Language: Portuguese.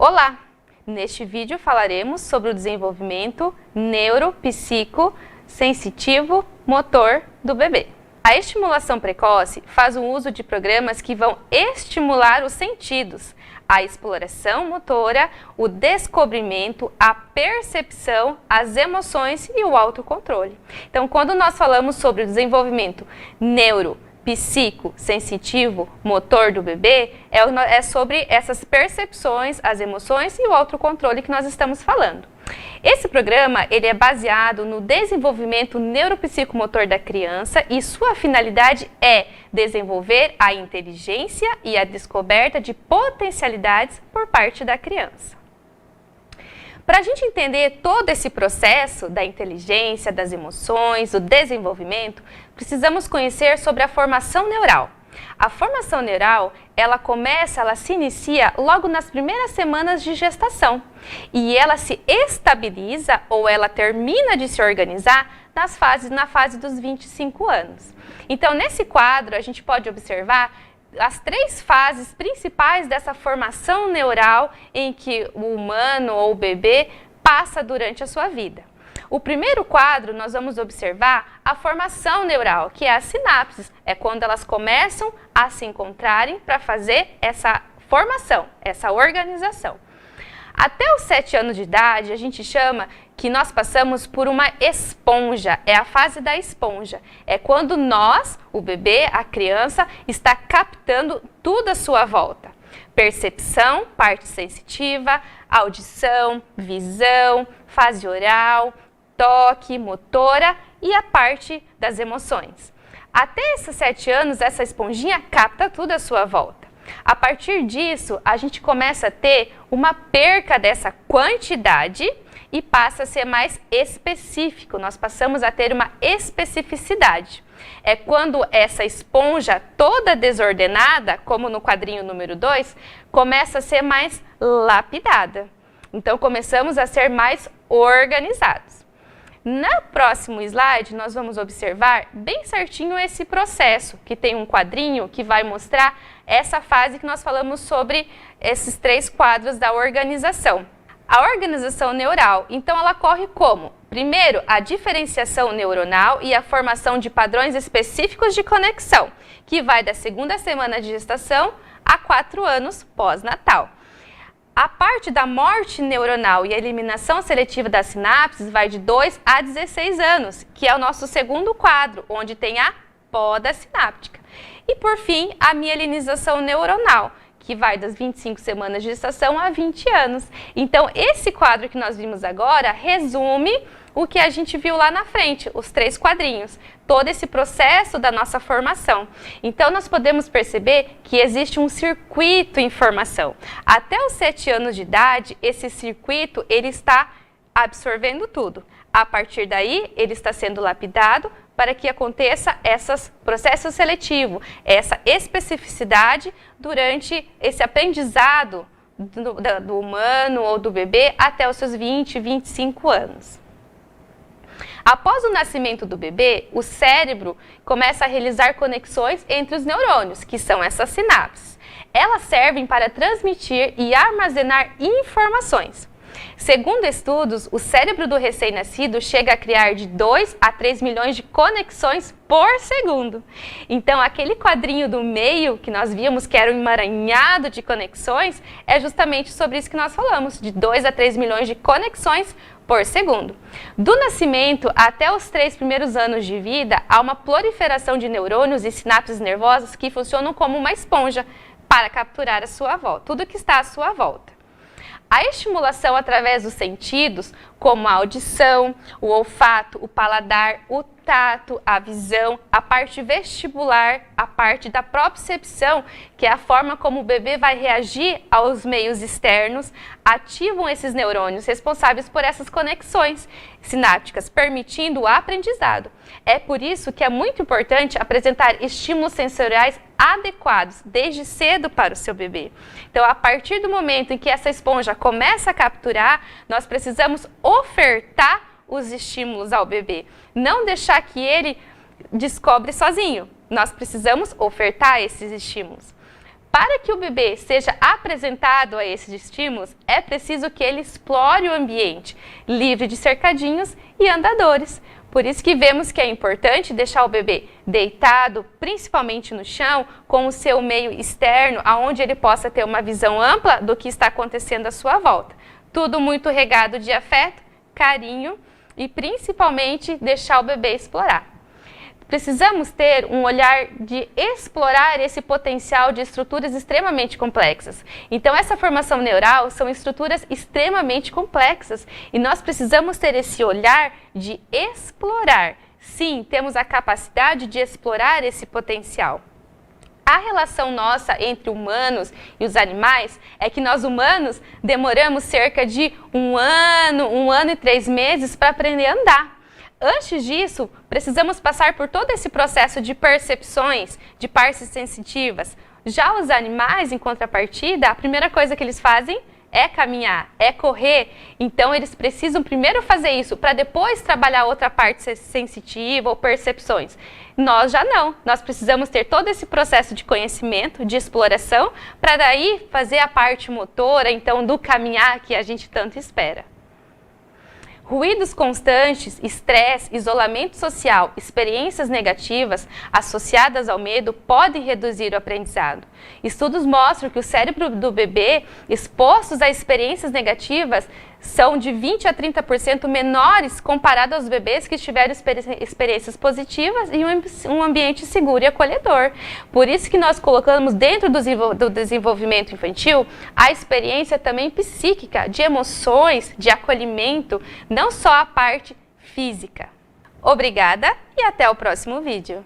Olá! Neste vídeo falaremos sobre o desenvolvimento neuropsicossensitivo motor do bebê. A estimulação precoce faz o uso de programas que vão estimular os sentidos, a exploração motora, o descobrimento, a percepção, as emoções e o autocontrole. Então, quando nós falamos sobre o desenvolvimento neuropsicossensitivo motor do bebê, é sobre essas percepções, as emoções e o autocontrole que nós estamos falando. Esse programa ele é baseado no desenvolvimento neuropsicomotor da criança e sua finalidade é desenvolver a inteligência e a descoberta de potencialidades por parte da criança. Para a gente entender todo esse processo da inteligência, das emoções, do desenvolvimento, precisamos conhecer sobre a formação neural. A formação neural, ela se inicia logo nas primeiras semanas de gestação e ela se estabiliza ou ela termina de se organizar na fase dos 25 anos. Então, nesse quadro, a gente pode observar as três fases principais dessa formação neural em que o humano ou o bebê passa durante a sua vida. O primeiro quadro, nós vamos observar a formação neural, que é as sinapses. É quando elas começam a se encontrarem para fazer essa formação, essa organização. Até os 7 anos de idade, a gente chama que nós passamos por uma esponja, é a fase da esponja. É quando nós, o bebê, a criança, está captando tudo à sua volta. Percepção, parte sensitiva, audição, visão, fase oral, toque, motora e a parte das emoções. Até esses 7 anos, essa esponjinha capta tudo à sua volta. A partir disso, a gente começa a ter uma perca dessa quantidade e passa a ser mais específico. Nós passamos a ter uma especificidade. É quando essa esponja toda desordenada, como no quadrinho número 2, começa a ser mais lapidada. Então, começamos a ser mais organizados. No próximo slide, nós vamos observar bem certinho esse processo, que tem um quadrinho que vai mostrar essa fase que nós falamos sobre esses 3 quadros da organização. A organização neural, então, ela ocorre como? Primeiro, a diferenciação neuronal e a formação de padrões específicos de conexão, que vai da 2ª semana de gestação a 4 anos pós-natal. A parte da morte neuronal e a eliminação seletiva das sinapses vai de 2 a 16 anos, que é o nosso segundo quadro, onde tem a poda sináptica. E, por fim, a mielinização neuronal, que vai das 25 semanas de gestação a 20 anos. Então, esse quadro que nós vimos agora resume o que a gente viu lá na frente, os 3 quadrinhos, todo esse processo da nossa formação. Então, nós podemos perceber que existe um circuito em formação. Até os 7 anos de idade, esse circuito ele está absorvendo tudo. A partir daí, ele está sendo lapidado para que aconteça esse processo seletivo, essa especificidade durante esse aprendizado do humano ou do bebê até os seus 20, 25 anos. Após o nascimento do bebê, o cérebro começa a realizar conexões entre os neurônios, que são essas sinapses. Elas servem para transmitir e armazenar informações. Segundo estudos, o cérebro do recém-nascido chega a criar de 2 a 3 milhões de conexões por segundo. Então, aquele quadrinho do meio que nós vimos, que era um emaranhado de conexões, é justamente sobre isso que nós falamos, de 2 a 3 milhões de conexões por segundo. Do nascimento até os 3 primeiros anos de vida, há uma proliferação de neurônios e sinapses nervosas que funcionam como uma esponja para capturar a sua volta, tudo que está à sua volta. A estimulação através dos sentidos, como a audição, o olfato, o paladar, o tato, a visão, a parte vestibular, a parte da propriocepção, que é a forma como o bebê vai reagir aos meios externos, ativam esses neurônios responsáveis por essas conexões sinápticas, permitindo o aprendizado. É por isso que é muito importante apresentar estímulos sensoriais adequados desde cedo para o seu bebê. Então, a partir do momento em que essa esponja começa a capturar, nós precisamos ofertar os estímulos ao bebê, não deixar que ele descobre sozinho. Nós precisamos ofertar esses estímulos. Para que o bebê seja apresentado a esses estímulos, é preciso que ele explore o ambiente, livre de cercadinhos e andadores. Por isso que vemos que é importante deixar o bebê deitado, principalmente no chão, com o seu meio externo, onde ele possa ter uma visão ampla do que está acontecendo à sua volta. Tudo muito regado de afeto, carinho e principalmente deixar o bebê explorar. Precisamos ter um olhar de explorar esse potencial de estruturas extremamente complexas. Então, essa formação neural são estruturas extremamente complexas e nós precisamos ter esse olhar de explorar. Sim, temos a capacidade de explorar esse potencial. A relação nossa entre humanos e os animais é que nós humanos demoramos cerca de um ano e 3 meses para aprender a andar. Antes disso, precisamos passar por todo esse processo de percepções, de partes sensitivas. Já os animais, em contrapartida, a primeira coisa que eles fazem é caminhar, é correr. Então, eles precisam primeiro fazer isso para depois trabalhar outra parte sensitiva ou percepções. Nós já não. Nós precisamos ter todo esse processo de conhecimento, de exploração, para daí fazer a parte motora, então, do caminhar que a gente tanto espera. Ruídos constantes, estresse, isolamento social, experiências negativas associadas ao medo podem reduzir o aprendizado. Estudos mostram que o cérebro do bebê expostos a experiências negativas são de 20 a 30% menores comparado aos bebês que tiveram experiências positivas e um ambiente seguro e acolhedor. Por isso que nós colocamos dentro do desenvolvimento infantil a experiência também psíquica, de emoções, de acolhimento, não só a parte física. Obrigada e até o próximo vídeo.